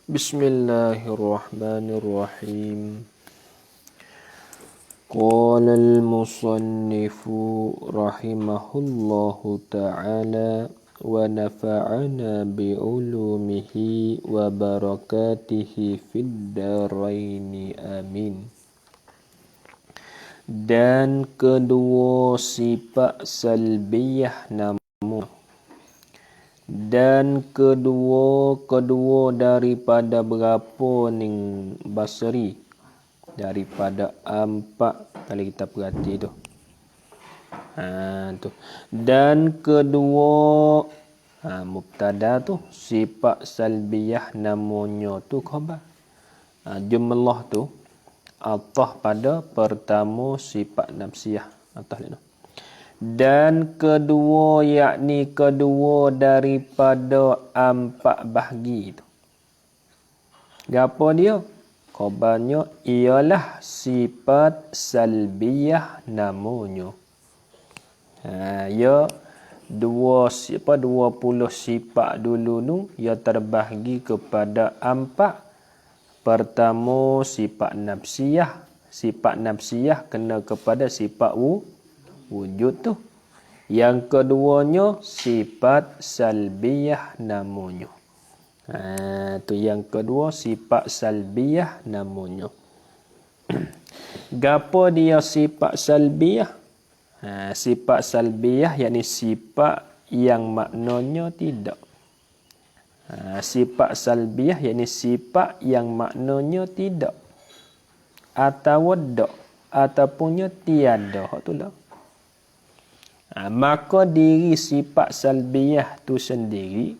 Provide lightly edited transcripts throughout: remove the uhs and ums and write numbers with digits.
Bismillahirrahmanirrahim. Qala al-musannifu rahimahullahu ta'ala wa nafa'ana bi'ulumihi wa barakatihi fid daraini amin. Dan kedua sifat salbiyah namun dan kedua daripada berapa ning basri daripada empat kalau kita perhati tu tu dan kedua mubtada tu sifat salbiyah namanya tu khabar jumlah tu atah pada pertama sifat nafsiyah atah ni dan kedua yakni kedua daripada empat bahagi itu. Gapo dia? Khabarnya ialah sifat salbiyah namanya. Ya 20 sifat dulu nu ia terbahagi kepada empat. Pertama sifat nafsiyah. Sifat nafsiyah kena kepada sifat wujud tu. Yang keduanya sifat salbiyah namanya. Tu yang kedua sifat salbiyah namanya. Gapo dia sifat salbiyah? Sifat salbiyah yakni sifat yang maknanya tidak. Sifat salbiyah yakni sifat yang maknanya tidak. Atau dak ataupun tiada. Hak tu lah. Maka diri sifat salbiyah tu sendiri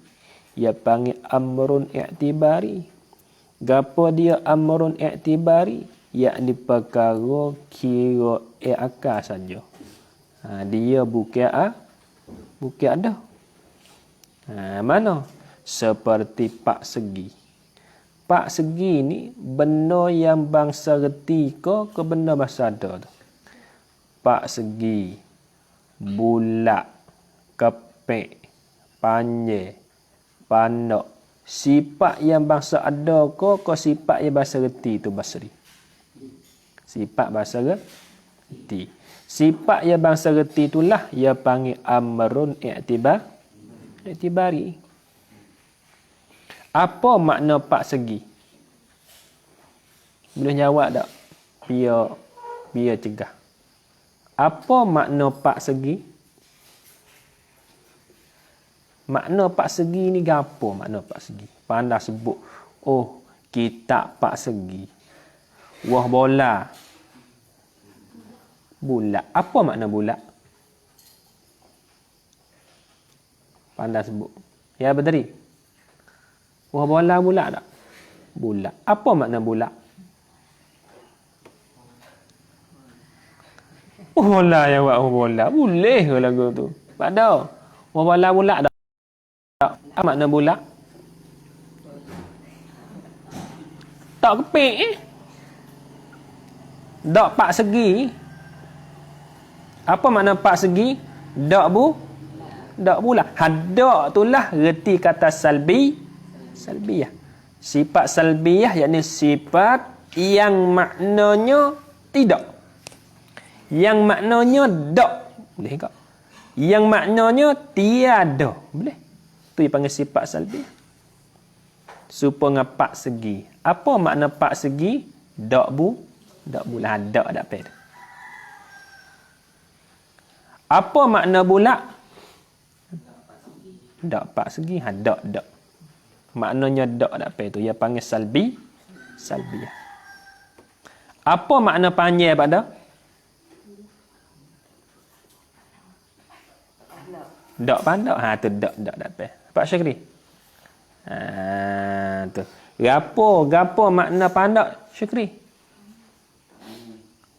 ia panggil amrun i'tibari. Gapo dia amrun i'tibari? Yakni perkara kira akal saja. Dia bukan ada. Mana? Seperti pak segi. Pak segi ni benda yang bangsa reti ke benda bangsa ada tu. Pak segi bulat, kepek, panjang, panak. Sifat yang bangsa ada ke sifat yang bangsa reti tu basri. Sifat bangsa reti. Sifat yang bangsa reti itulah ia panggil amrun i'tibari. Apa makna pak segi? Boleh jawab tak? Biar cegah. Apa makna pak segi? Makna pak segi ni gapo makna pak segi? Pandai sebut. Oh, kitab pak segi. Wah bola. Bulat. Apa makna bulat? Pandai sebut. Ya betul. Wah bola bulat tak? Bulat. Apa makna bulat? Bola ya buat bola. Boleh ke lagu tu? Pada. Bola bulat tak? Apa makna bulat? Tak kepek Tak pak segi. Apa makna pak segi? Tak bulat. Hadak itulah reti kata salbiyah. Sifat salbiyah yakni sifat yang maknanya tidak. Yang maknanya tak. Boleh tak? Yang maknanya tiada. Boleh. Itu yang panggil sifat salbiyah. Supaya pak segi. Apa makna pak segi? Tak bulat. Tak ada apa. Apa makna bulat? Tak pak segi. Tak. Maknanya tak ada apa itu. Ia panggil salbiyah. Apa makna panjang pada? Dak pandak. Tu dak apa? Pak Syakri. Tu. Gapo makna pandak Syakri?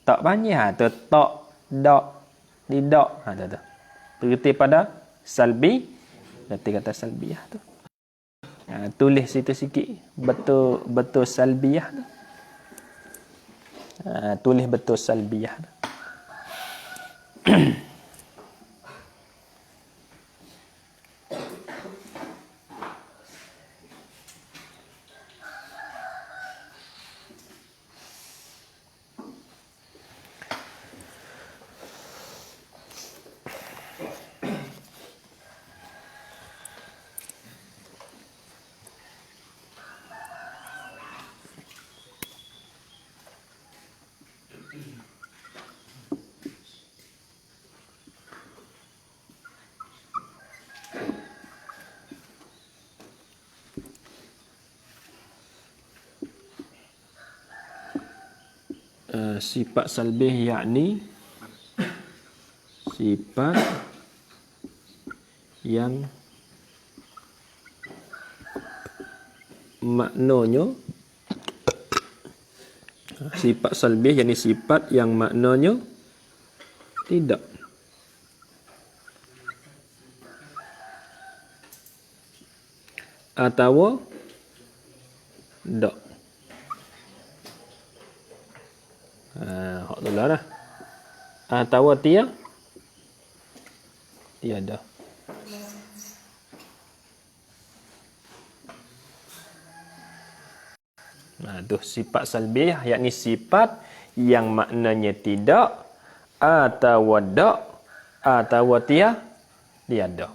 Tak panjang. Tu tak, dak, tidak. Tu. Berarti pada salbi. Berarti kata salbiyah tu. Tulis situ sikit. Betul salbiyah tu. Tulis betul salbiyah tu. sifat salbih yakni sifat yang maknanya sifat salbih yakni sifat yang maknanya tidak. Atau dak. Hak tu lah. Atau tiada. Tu sifat salbiyah yakni sifat yang maknanya tidak atau dak atau tiada.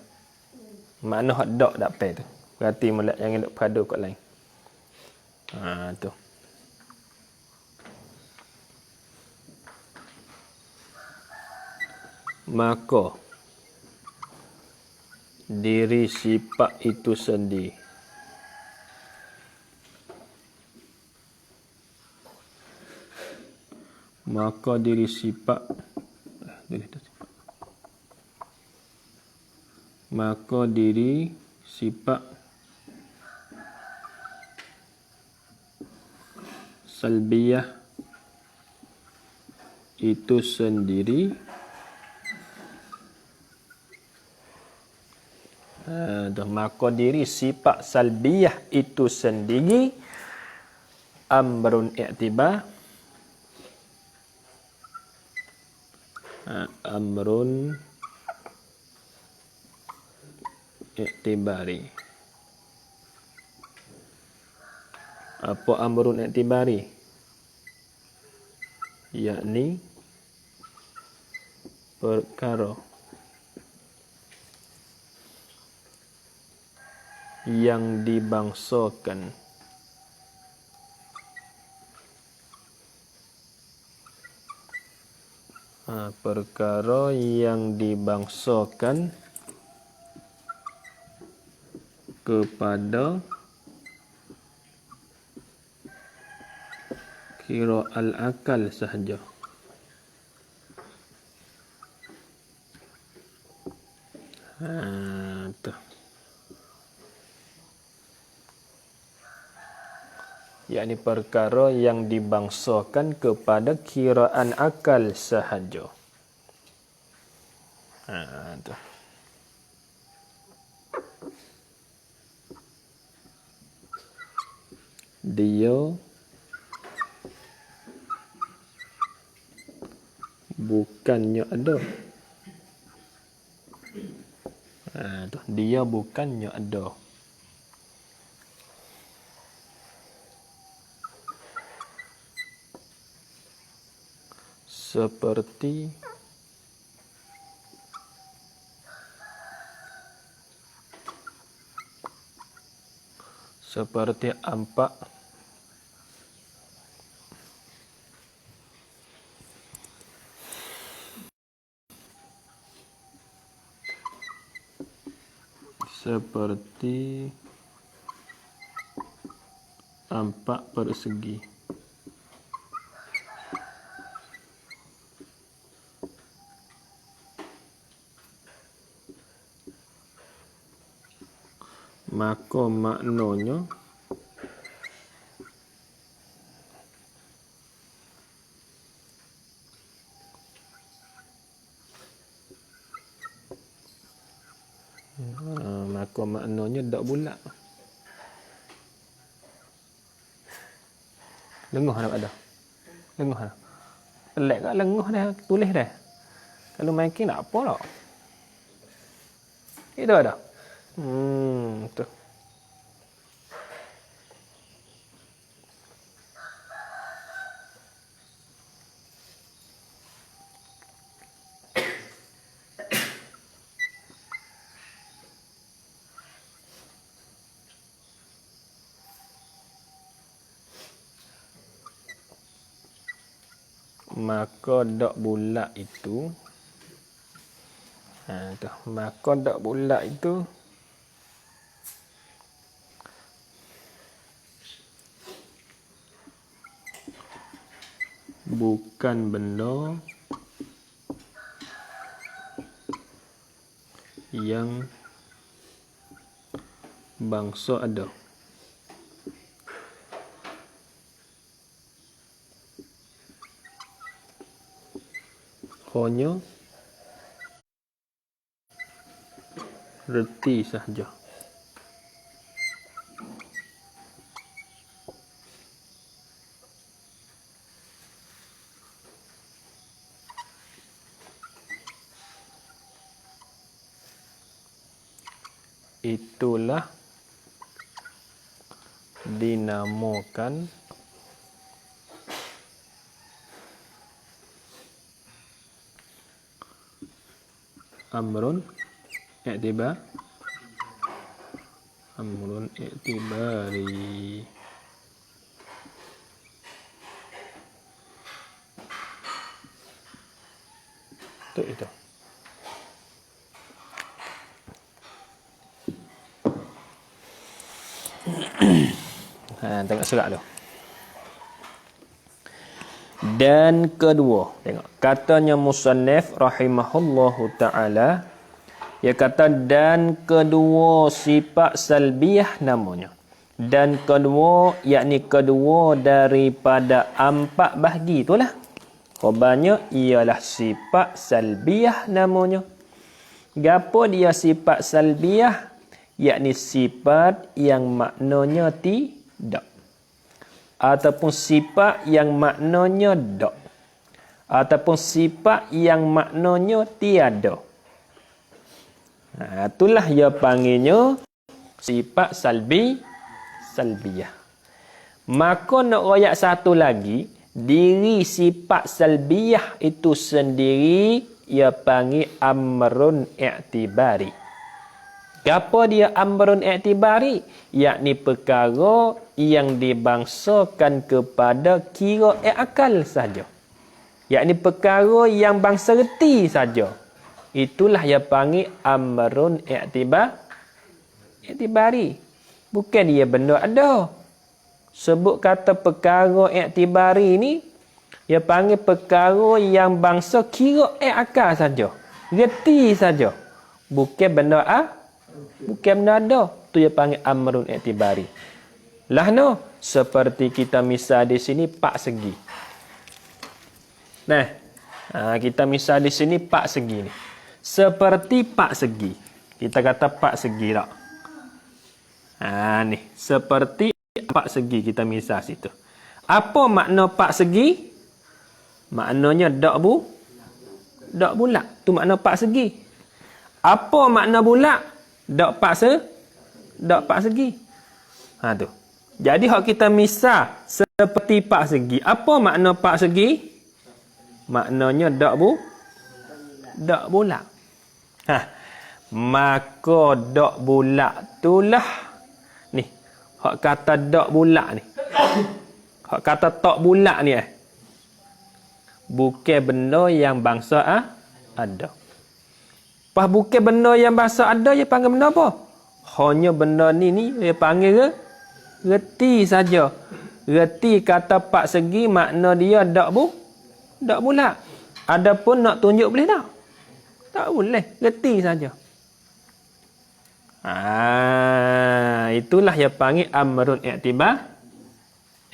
Makna hak dak tak apa tu. Berarti molek jangan nak padu kat lain. Tu. Maka diri sifat itu sendiri maka diri sifat maka diri sifat salbiyah itu sendiri maka diri sifat salbiyah itu sendiri amrun i'tibar amrun i'tibari. Apa amrun i'tibari? Yakni perkara yang dibangsakan perkara yang dibangsakan kepada kira al-akal sahaja. Tu. Yakni perkara yang dibangsakan kepada kiraan akal sahaja. Tu. Dia bukannya ada. Tu. Dia bukannya ada. Seperti ampak persegi. Maka maknanya tak bulat. Lenguh nak ada. Lenguh dah. Pelik kat lenguh dah tulis dah. Kalau makin tak apa tak. Itu ada. Tu. Maka dak bulat itu tu. Maka dak bulat itu bukan benda yang bangsa ada. Hanya reti sahaja. Itulah dinamakan amrun i'tibar, amrun i'tibari. Itu. Tengok surat tu. Dan kedua, tengok katanya musannif rahimahullahu taala, dia kata dan kedua sifat salbiyah namanya. Dan kedua yakni kedua daripada 4 bahagi itulah. Khabarnya ialah sifat salbiyah namanya. Gapo dia sifat salbiyah? Yakni sifat yang maknanya tidak, ataupun sifat yang maknanya dak, ataupun sifat yang maknanya tiada. Itulah dia panggilnya sifat salbiyah. Maka nak royak satu lagi, diri sifat salbiyah itu sendiri ia panggil amrun i'tibari. Apa dia amrun i'tibari? Yakni perkara yang dibangsakan kepada kira akal saja. Yakni perkara yang bangsa reti saja. Itulah yang panggil amrun i'tibari. Bukan dia benda ada. Sebut kata perkara i'tibari ni, dia panggil perkara yang bangsa kira akal saja. Reti saja. Bukan benda bukan benda ada. Tu dia panggil amrun i'tibari. Lah no, seperti kita misal di sini 4 segi. Nah, kita misal di sini 4 segi ni. Seperti 4 segi. Kita kata 4 segi tak? Ni, seperti 4 segi kita misal situ. Apa makna 4 segi? Maknanya dak bulat. Tu makna 4 segi. Apa makna bulat? Dak 4 segi. Tu. Jadi hak kita misal seperti 4 segi. Apa makna 4 segi? Maknanya dak bulat. Maka dak bulat itulah ni. Hak kata dak bulat ni. Hak kata tak bulat ni bukan benda yang bangsa ada. Pas bukan benda yang bangsa ada, dia panggil benda apa? Hanya benda ni dia panggil reti saja. Reti kata 4 segi makna dia dak bulat. Adapun nak tunjuk boleh tak? Tak boleh. Reti saja. Itulah yang panggil amrun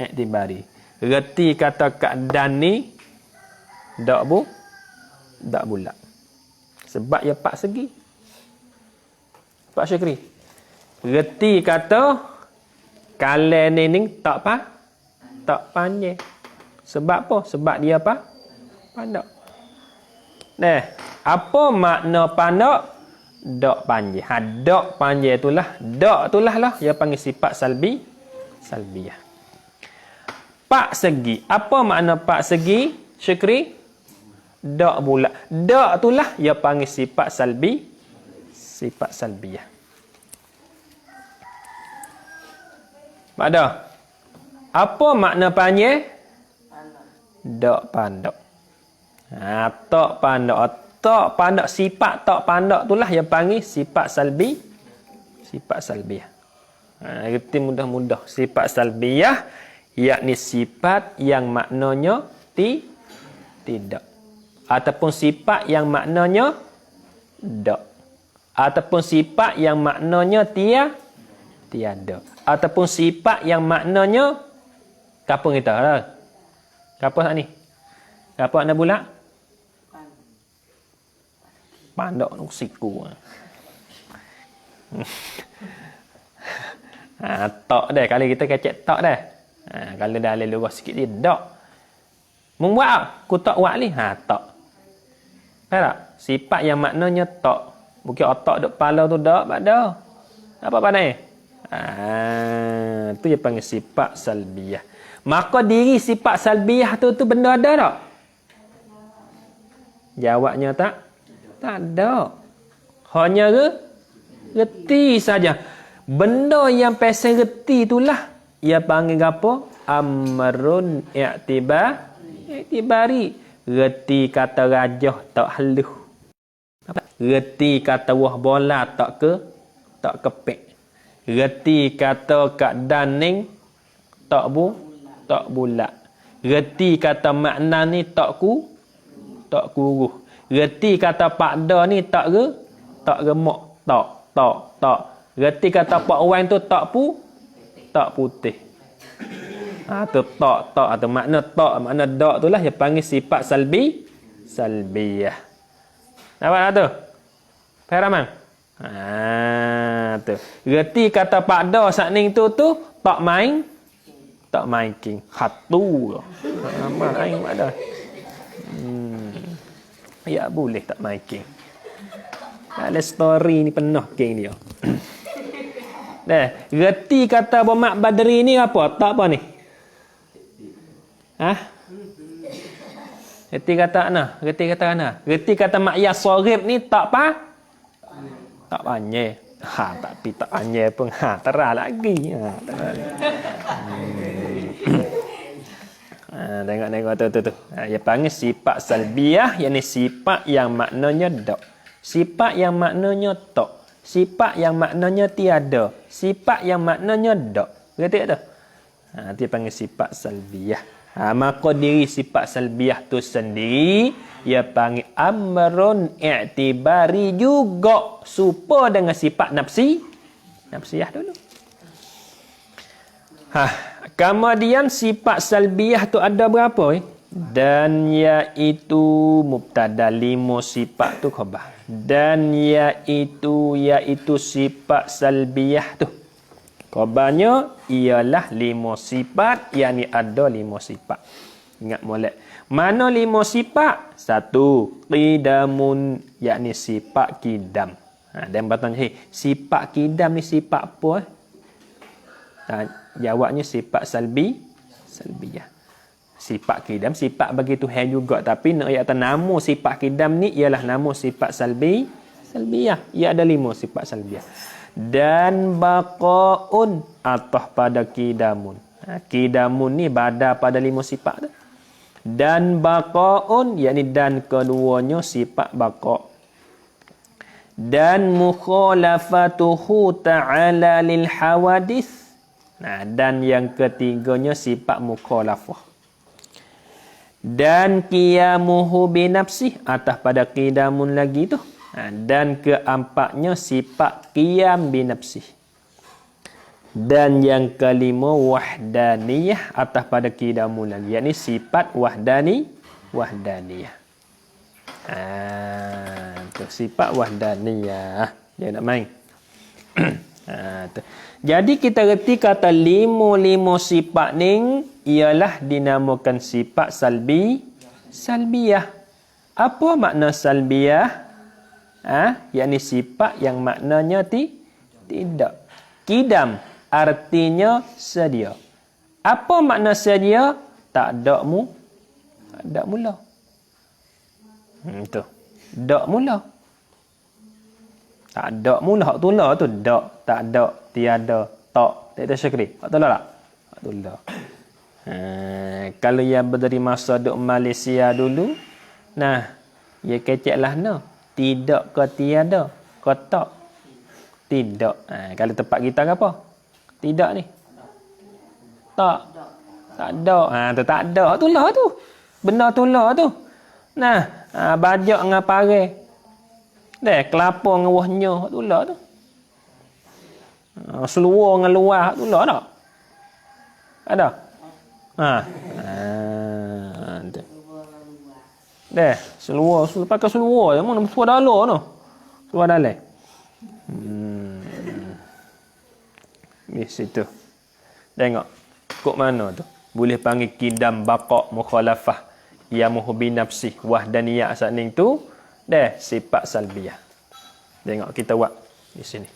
i'tibari. Reti kata keadaan ni dak bulat. Sebab ia 4 segi. Pak Syukri. Reti kata kalen ni tak panjang. Sebab apa? Sebab dia pandak. Nah, apa makna pandak? Dak panjang. Dak panjang itulah. Dak itulah lah dia panggil sifat salbiyah. 4 segi. Apa makna 4 segi? Syukri? Dak bulat. Dak itulah dia panggil sifat salbiyah. Pada apa makna panjang? Dak pandak. Tak pandak sifat tak pandak itulah yang panggil sifat salbiyah. Erti mudah-mudah sifat salbiyah yakni sifat yang maknanya tidak. Ataupun sifat yang maknanya dak. Ataupun sifat yang maknanya tiada. Ataupun sifat yang maknanya kapung kita lah. Kapung ni. Kapung anda pula? Pandok nuk siku. Tok dah. Kalau kita kecek tok dah. Kalau dah lurus sikit dia dak. Membuat apa? Ku tak buat ni. Tok. Faham tak? Sifat yang maknanya tok. Mungkin otak duk kepala tu dak. Pada. Apa pandai? Tu dia panggil sifat salbiyah. Maka diri sifat salbiyah tu benda ada tak? Jawabnya tak? Tak ada. Hanya reti saja. Benda yang pasal reti itulah ia panggil apa? Amrun i'tibari. Reti kata rajah tak halus. Reti kata wah bola tak kepek. Reti kata kak daning tak bulat. Reti kata makna ni tak kuruh. Reti kata pakda ni tak remuk. Tak. Reti kata pak wang tu tak putih. Tu tak atau makna tak, makna dak itulah yang panggil sifat salbiyah. Nampak tak tu? Faham tak? Tu. Reti kata pakda sakning tu tak main king. Hatu. Main ada. Ya boleh tak main king. Ada story ni penuh king dia. Reti kata Bomak Badri ni apa? Tak apa ni? Reti kata mana? Reti kata Mak Yas Sorib ni tak apa? Tak panjang. Tapi tak panjang pun. Terah lagi. Tengok tu. Dia panggil sifat salbiyah, yakni sifat yang maknanya dak. Sifat yang maknanya tak. Sifat yang maknanya tiada. Sifat yang maknanya dak. Berarti tak tu? Dia panggil sifat salbiyah. Maka diri sifat salbiyah tu sendiri ia panggil amrun i'tibari juga, serupa dengan sifat nafsiyah dulu. Kemudian sifat salbiyah tu ada berapa? Dan iaitu mubtada, 5 sifat tu khabar. Dan iaitu sifat salbiyah tu. Khabarnya ialah 5 sifat, yakni ada 5 sifat. Ingat molek. Mana 5 sifat? 1, qidamun, yakni sifat kidam. Dan bertanya, sifat kidam ni sifat apa? Jawabnya sifat salbiyah. Sifat kidam, sifat bagi Tuhan juga. Tapi nak ayat nama sifat kidam ni ialah nama sifat salbiyah. Ia ada 5 sifat salbiyah. Dan baqaun atah pada kidamun. Kidamun ni bada pada 5 sifat tu. Dan baqaun, yakni dan keduanya sifat baqa. Dan mukhalafatuhu ta'ala lil hawadith. Dan yang ketiganya sifat mukhalafah. Dan qiyamuhu binafsih, atas pada qidamun lagi tu. Dan keempatnya sifat qiyam binafsih. Dan yang kelima wahdaniyah, atas pada qidamun lagi, yakni sifat wahdaniyah. Tu sifat wahdaniyah. Dia nak main. Jadi kita reti kata 5 sifat ni ialah dinamakan sifat salbiyah. Apa makna salbiyah? Yakni sifat yang maknanya tidak. Kidam artinya sedia. Apa makna sedia? Tak ada mula. Tu. Tak mula. Tak ada mula. Hak tula tu dak, tak ada, tiada, tak. Tak ada syakri. Hak tula tak? Hak tula. Kalau yang berdiri masa duk Malaysia dulu, ia keceklah tidak ke tiada, ke tak? Tidak. Kalau tempat kita ke apa? Tidak ni. Tak. Tak ada. Tu tak ada. Hak tula tu. Benda tula tu. Nah, bajak dengan pare. Deh, kelapa dengan wahnya tu lah tu. Seluar dengan luar tu lah tak? Ada? Ha. Tu. Deh, seluar pakai seluar je mana seluar dalam tu. Seluar dalam. Di situ. Tengok. Kok mana tu? Boleh panggil kidam baqa' mukhalafah yamuhu bi nafsi wahdaniyah saning tu dah sifat salbiyah. Tengok kita buat di sini.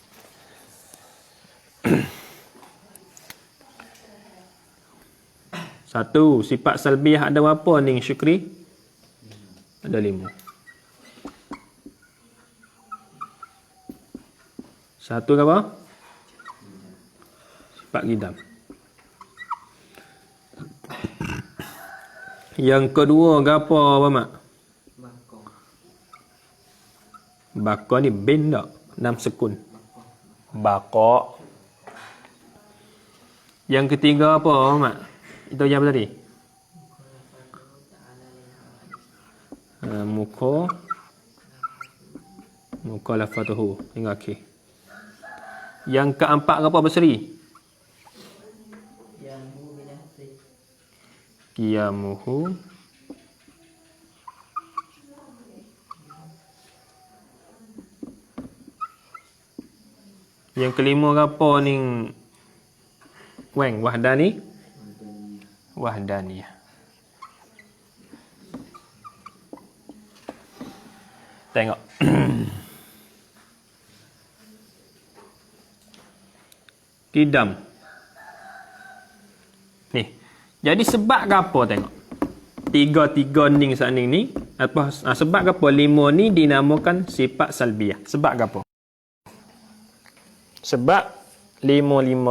Satu, sifat salbiyah ada berapa ni Syukri? Ada 5. Satu apa? Sifat kidam. Yang kedua gapo apa mak? Baqa ni bin tak? 6 sekun. Baqa. Yang ketiga apa mak? Itu yang apa tadi? Muka lafatuhu. Hingga akhir. Yang keempat apa berseri? Qiyamuhu yang kelima apa ni weng wahdaniyah. Tengok. Kidam. Ni. Jadi sebab ke apa tengok? Tiga ning saning ni apa sebab ke apa 5 ni dinamakan sifat salbiyah? Sebab ke apa? Sebab 5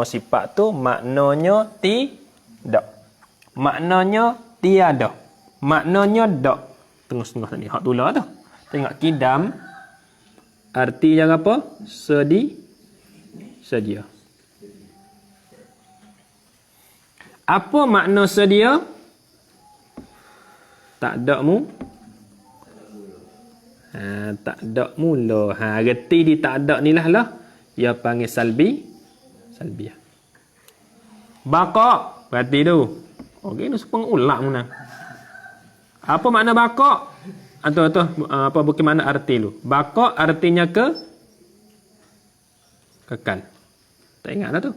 sifat tu maknanya tidak. Maknanya tiada. Maknanya dak. Tengah-tengah tadi hak tulah tu. Tengok kidam artinya apa? Sedia. Apa makna sedia? Tak ada mu. Tak ada mula. Reti di tak ada ni lah. Ia panggil salbiyah. Baqa. Berarti tu. Okey, ni sepeng ulak mana. Apa makna baqa? Atau apa bagaimana arti lu? Baqa artinya kekal. Tak ingat dah tu.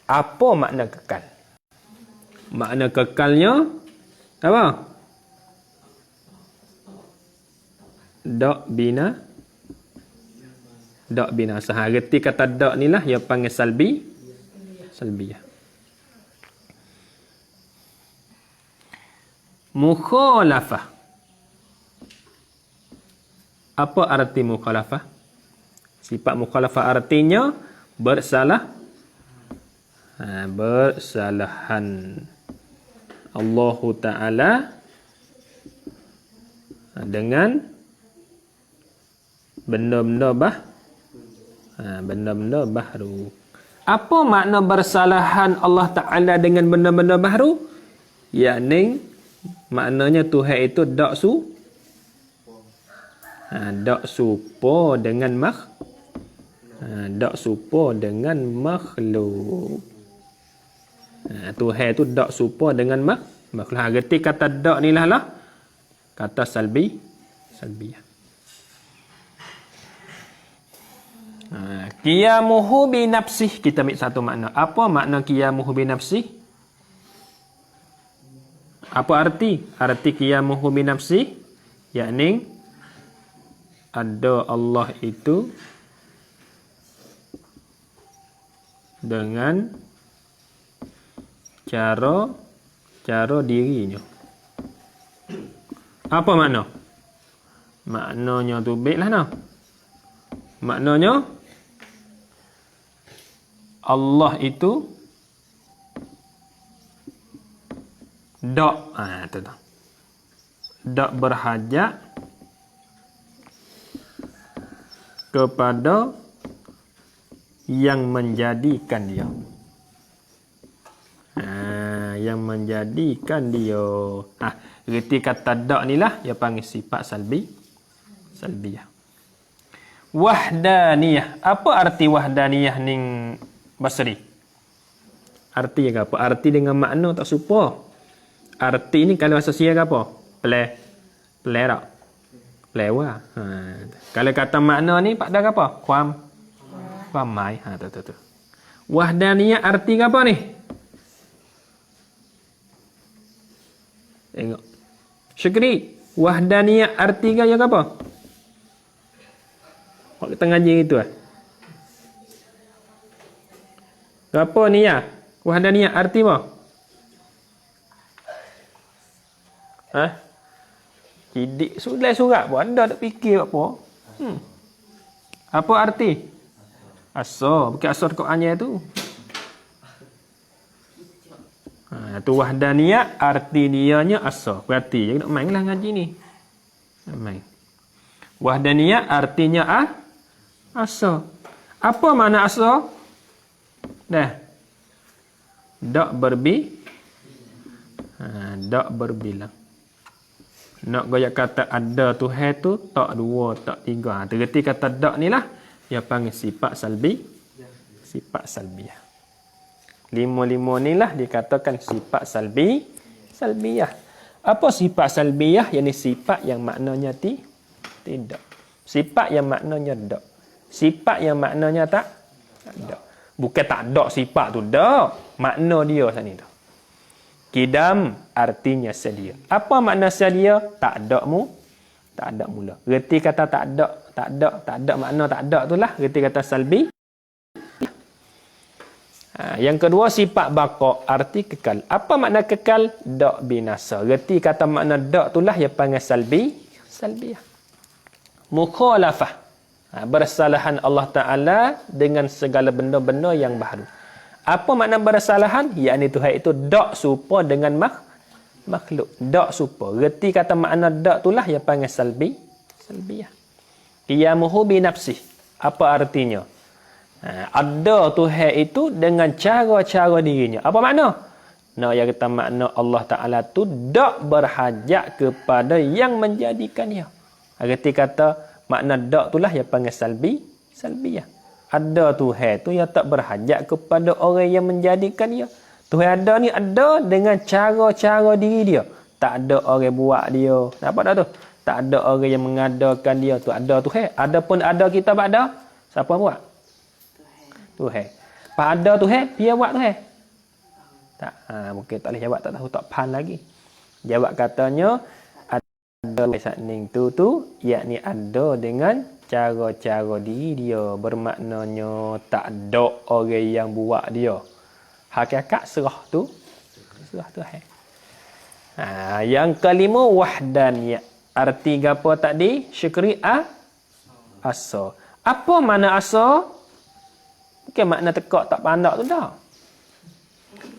Apa makna kekal? Makna kekalnya apa? Dak bina. Seharti kata dak ni lah yang panggil salbiyah. Mukhalafah. Apa arti mukhalafah? Sifat mukhalafah artinya bersalahan. Allah Ta'ala dengan benda-benda baharu. Apa makna bersalahan Allah Ta'ala dengan benda-benda baharu? Yakni maknanya Tuhan itu dak serupa dengan makhluk. Tuhan itu dak serupa dengan makhluk. Arti kata dak ni lah kata salbiyah. Qiyamuhu bi nafsih. Kita ambil satu makna. Apa makna qiyamuhu bi nafsih? Apa arti? Arti qiyamuhu bi nafsih yakni ada Allah itu dengan cara dirinya. Apa makna? Maknanya tu baiklah nah. Maknanya Allah itu dak berhajat kepada yang menjadikan dia. Yang menjadikan dia. Reti kata dak ni lah dia panggil sifat salbiyah. Wahdaniyah. Apa arti wahdaniyah ning Basri? Arti apa? Arti dengan makna tak serupa. Arti ni kalau bahasa Sia apa? Pelerak. Pelewa. Kalau kata makna ni pak dah apa? Kuam mai. Tu. Wahdaniyah arti apa ni? Tengok. Syukri, wahdaniyah arti yang apa? Kau kita ngaji itu apa ni ya? Wahdaniyah arti apa? Didik surat pun ada tak fikir apa? Apa arti? Asar, bukan asar Qurannya tu. Tu wahdaniyah arti dianya asar. Berarti jangan nak mainlah ngaji ni. Main. Wahdaniyah artinya asar. Apa makna asar? Dak berbilang. Nak goyak kata ada Tuhan tu tak dua, tak tiga. Tergerti kata dak ni lah dia panggil sifat salbiyah. Lima-lima ni lah dikatakan sifat salbiyah. Apa sifat salbiyah? Yang ni sifat yang maknanya tidak. Sifat yang maknanya dak. Sifat yang maknanya tak ada. Bukan tak ada sifat tu dak. Makna dia sana tu. Kidam artinya sedia. Apa makna sedia? Tak ada mula. Reti kata tak ada makna tak ada tu lah. Reti kata salbi. Yang kedua sifat baqa, arti kekal. Apa makna kekal? Dak binasa. Reti kata makna dak tu lah yang panggil salbiyah. Mukhalafah. Bersalahan Allah Ta'ala dengan segala benda-benda yang baharu. Apa makna bersalahan? Yakni Tuhan itu dak serupa dengan makhluk. Dak serupa. Reti kata makna dak tu lah yang panggil salbiyah. Qiyamuhu binafsih. Apa artinya? Ada Tuhan itu dengan cara-cara dirinya. Apa makna? Yang kita makna Allah Ta'ala tu dak berhajat kepada yang menjadikannya. Reti kata makna dak tu lah yang panggil salbiyah. Ada Tuhan tu yang tak berhajat kepada orang yang menjadikannya. Tuhan ada ni ada dengan cara-cara diri dia. Tak ada orang buat dia. Nampak tak tu? Tak ada orang yang mengadakan dia tu. Ada Tuhan. Adapun ada kita pada siapa buat? Tuhan. Pada Tuhan, dia buat Tuhan. Tak, mungkin tak boleh jawab, tak tahu, tak faham lagi. Jawab katanya, ada satning tu, yakni ada dengan cara-cara diri dia. Bermaknanya, tak ada orang yang buat dia. Hakikat serah Tuhan. Yang kelima, wahdaniyah. Arti apa tadi? Syukri asa. Apa makna asa? Bukan makna tekak tak pandak tu dah.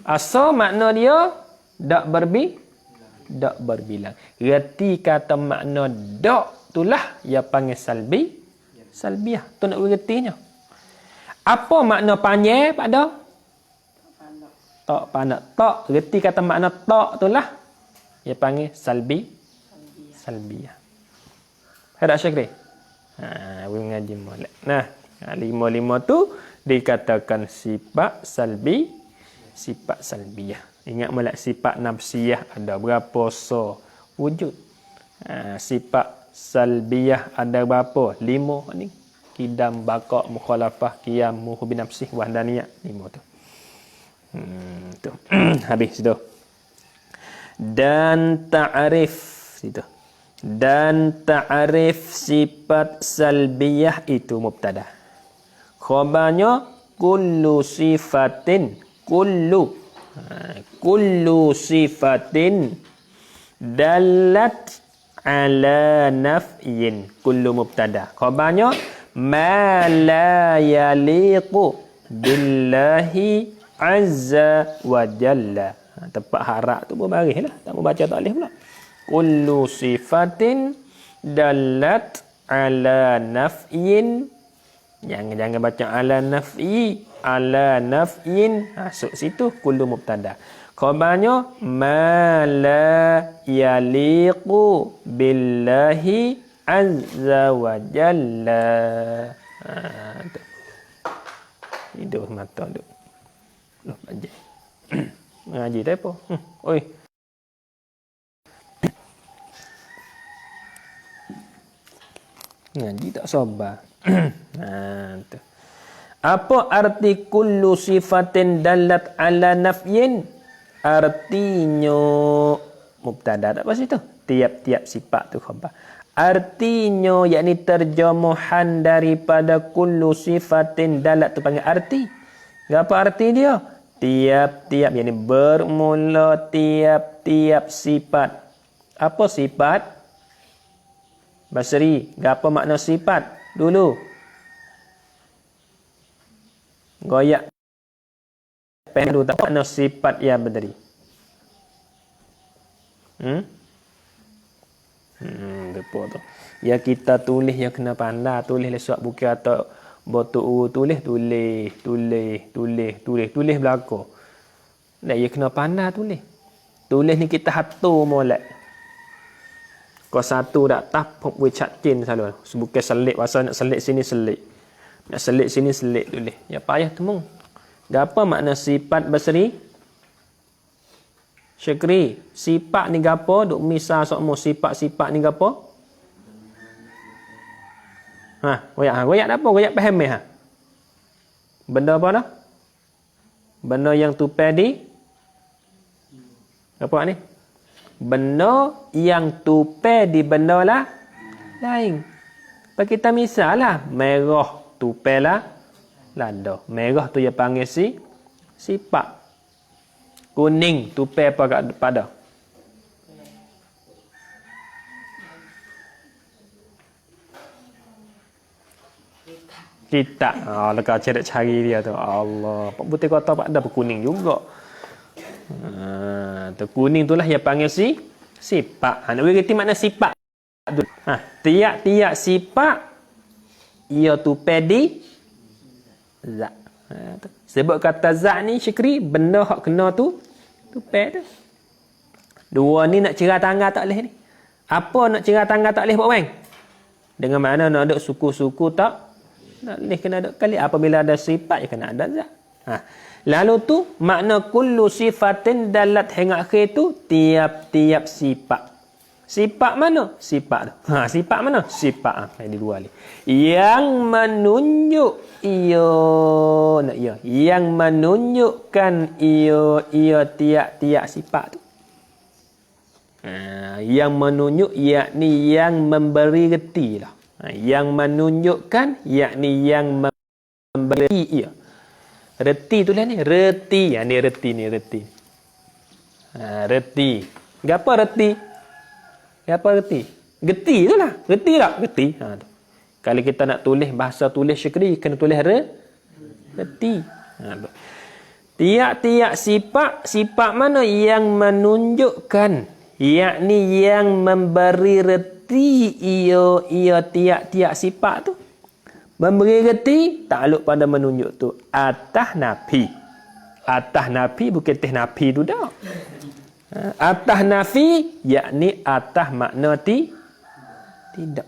Asa makna dia dak berbilang. Reti kata makna dak itulah yang panggil salbiyah. Tu nak berertinya. Apa makna panjang pada? Tak pandak. Tak. Reti kata makna tak itulah yang panggil salbiyah. Ada Syekh? Mengaji molek. Nah, lima-lima tu dikatakan sifat salbiyah. Ingat molek sifat nafsiyah ada berapa wujud. Sifat salbiyah ada berapa? 5 ni. Kidam, baqa, mukhalafah, qiyam, muhu binafsih, wahdaniyah. 5 tu. Tu. Habis tu. Dan ta'rif situ. Dan ta'rif sifat salbiyah itu mubtada. Khabarnya kullu sifatin kullu sifatin dalat ala naf'in. Kullu mubtada. Khabarnya ma la yaliqu billahi azza wa jalla. Tempat harap tu berbaris lah. Tak mau baca tak boleh pula. Kullu sifatin dalat ala naf'in. Jangan baca ala naf'i, ala naf'in. Masuk situ kullu mubtada. Khabarnya ma la yaliqu billahi azza wa jalla. Tu. Hidup mata tu. Loh, bajai. Ngaji tak apa. Oi. Ngaji tak sabar. Tu. Apa arti kullu sifatin dalat ala nafyin? Artinya mubtada tak apa situ. Tiap-tiap sifat tu khabar. Artinya yakni terjemahan daripada kullu sifatin dalat tu panggil arti. Apa arti dia? Tiap-tiap yakni bermula tiap-tiap sifat. Apa sifat? Basri, apa makna sifat? Dulu. Goyak. Pendu tak makna sifat yang berdiri. Depa tu. Ya kita tulis yang kena pandai, tulis lesok buku atau botu tulis belaka. Dah ya kena pandai tulis. Tulis ni kita hatu molek. Kau satu dak tap we chat kin selalu. Bukan selit pasal nak selit sini selit. Nak selit sini selit tulis. Ya payah temung. Apa makna sifat Basri? Syekri, sifat ni gapo? Duk misal sokmo sifat-sifat ni gapo? Goyak apa? Goyak faham ha? Benda apa dah? Benda yang tupai di apa ni? Benda yang tupai di benda lah lain. Bagi kita misal lah, merah tupai lah lada. Merah tu dia panggil sifat. Kuning tupai apa pada? Kita. Lekas cari dia tu. Allah. Pak putih kota pak ada kuning juga. Tu kuning itulah yang panggil sifat. Nak berarti makna sifat. Tiap-tiap sifat ia tupai di zat. Sebab kata zat ni Syekri, benda hak kena tu tupai tu. Dua ni nak cerah tangga tak boleh ni. Apa nak cerah tangga tak boleh buat bang? Dengan mana nak ada suku-suku tak boleh, kena ada kali. Apabila ada sifat ya kena ada zat. Lalu tu makna kullu sifatin dalat hingga akhir tu tiap-tiap sifat. Sifat mana? Sifat tu. Sifat mana? Sifat. Ini dua ni. Yang menunjuk yang menunjukkan ia tiap-tiap sifat tu. Yang menunjuk yakni yang memberi reti lah. Yang menunjukkan yakni yang memberi ia. Reti tu lah ni. Reti. Ni reti ni reti. Reti. Apa reti? Apa reti? Geti tu lah. Reti tak? Geti. Tu. Kalau kita nak tulis bahasa tulis Syekri, kena tulis reti. Tiap-tiap sifat mana yang menunjukkan, yakni yang memberi reti ia tiap-tiap sifat tu. Memberi reti takluk pada menunjuk tu. Atas nafi. Atas nafi bukan teh nafi tu dah. Atas nafi yakni atas makna tidak.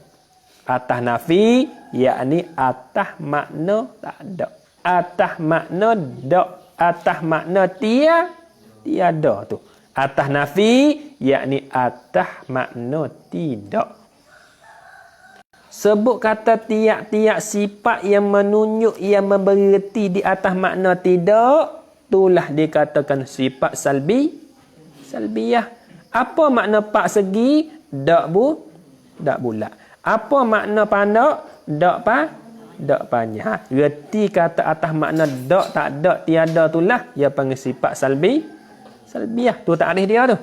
Atas nafi yakni atas makna tak ada. Atas makna dak. Atas makna tiada tu. Atas nafi yakni atas makna tidak. Sebut kata tiap-tiap sifat yang menunjuk, yang memberi reti di atas makna tidak, itulah dikatakan sifat salbiyah. Apa makna pak segi? Dak bulat. Apa makna pandak? Dak panjang. Reti kata atas makna dak tak ada tiada itulah dia panggil sifat salbiyah. Tu takrif dia tu.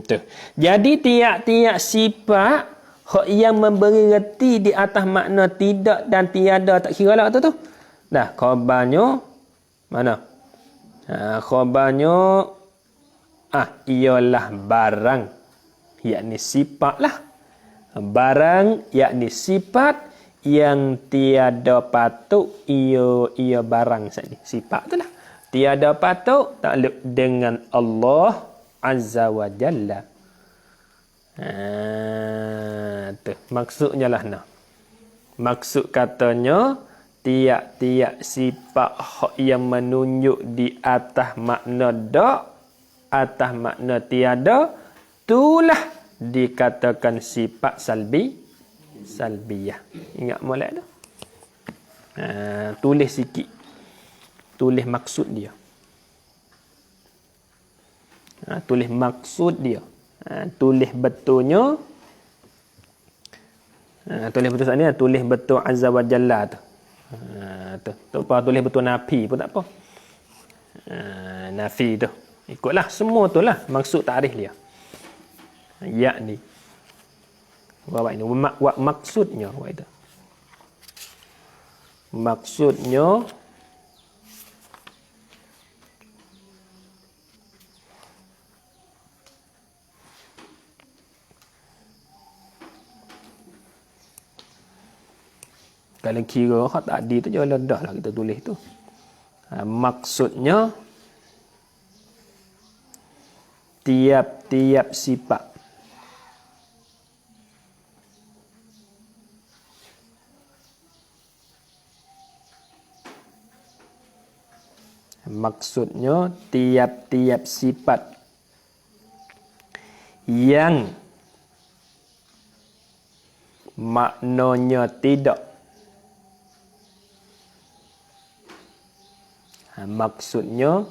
Tu. Jadi tiap-tiap sifat hak yang memberi reti di atas makna tidak dan tiada tak kira lah tu. Dah khabarnya mana? Khabarnya ialah barang, yakni sifat lah. Barang yakni sifat yang tiada patut ia barang saja. Sifat tu lah. Tiada patut takluk dengan Allah Azza wa Jalla. Tu maksudnya lah nah. Maksud katanya tiap-tiap sifat yang menunjuk di atas makna dak, atas makna tiada, itulah dikatakan sifat salbiyah. Ingat molek tu. Tulis sikit. Tulis maksud dia. Tulis maksud dia. Tulis betulnya. Tulis betul saat ni. Tulis betul Azza wa Jalla tu. Tu apa tulis betul nafi pun tak apa. Nafi tu. Ikutlah semua tu lah maksud takrif dia. Yakni. Buat ini. Maksudnya. Buat itu. Maksudnya. Kalau kira tadi tu jangan dah lah kita tulis tu. Maksudnya tiap-tiap sifat maksudnya tiap-tiap sifat yang maknanya tidak. Maksudnya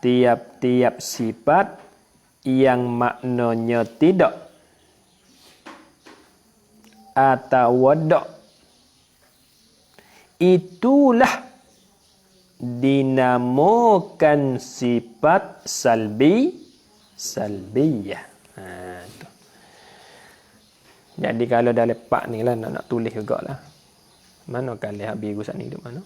tiap-tiap sifat yang maknanya tidak atau wadak, itulah dinamakan sifat salbiyah. Tu. Jadi kalau dah lepak ni lah nak tulis juga lah. Mana kali habis gusak ni duduk mana?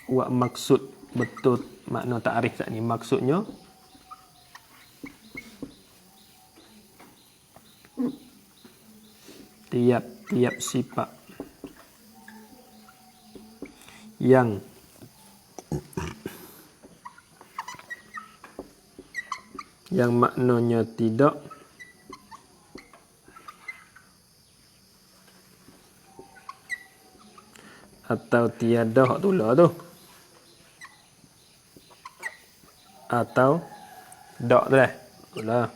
Wak maksud betul makna ta'rif tak ni. Maksudnya tiap-tiap sifat yang maknanya tidak atau tiada hak tulah tu, atau dak tu lah tulah.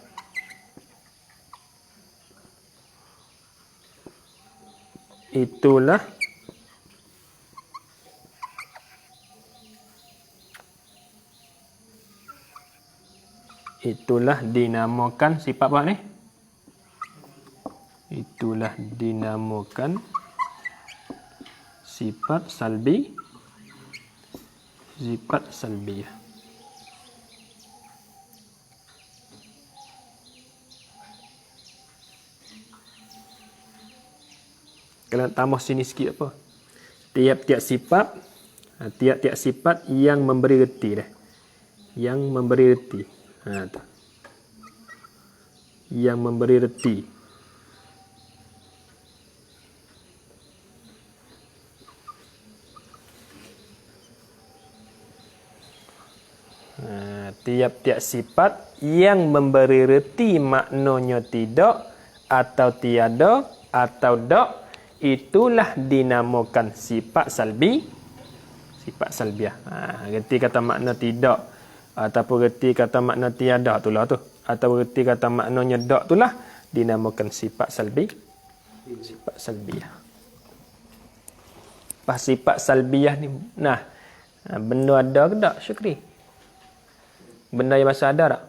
Itulah dinamakan sifat apa ni? Itulah dinamakan sifat salbiyah. Kalau tambah sini sikit apa? Tiap-tiap sifat yang memberi reti dah. Yang memberi reti. Tu. Yang memberi reti. Tiap-tiap sifat yang memberi reti maknanya tidak atau tiada atau dak, itulah dinamakan sifat salbiyah. Reti kata makna tidak ataupun reti kata makna tiada itulah tu, atau reti kata maknanya dak itulah dinamakan sifat salbiyah. Pas sifat salbiyah ni benda ada ke tak Syukri? Benda yang bahasa ada tak?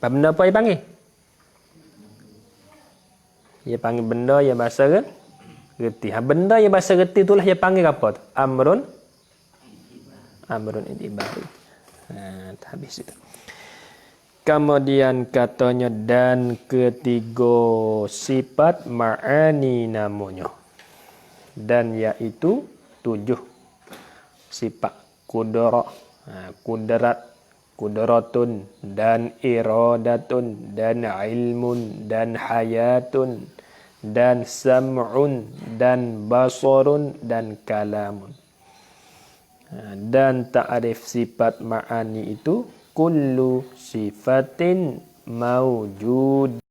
Tak. Benda apa dia panggil? Dia panggil benda yang bahasa reti. Benda yang bahasa reti itulah dia panggil apa tu? Amrun intibari. Habis itu. Kemudian katanya dan ketiga sifat ma'ani namanya. Dan iaitu 7 sifat kudrah, kudrat, kudratun dan iradatun dan ilmun dan hayatun dan sam'un dan basarun dan kalamun. Dan ta'rif sifat ma'ani itu kullu sifatin mawjud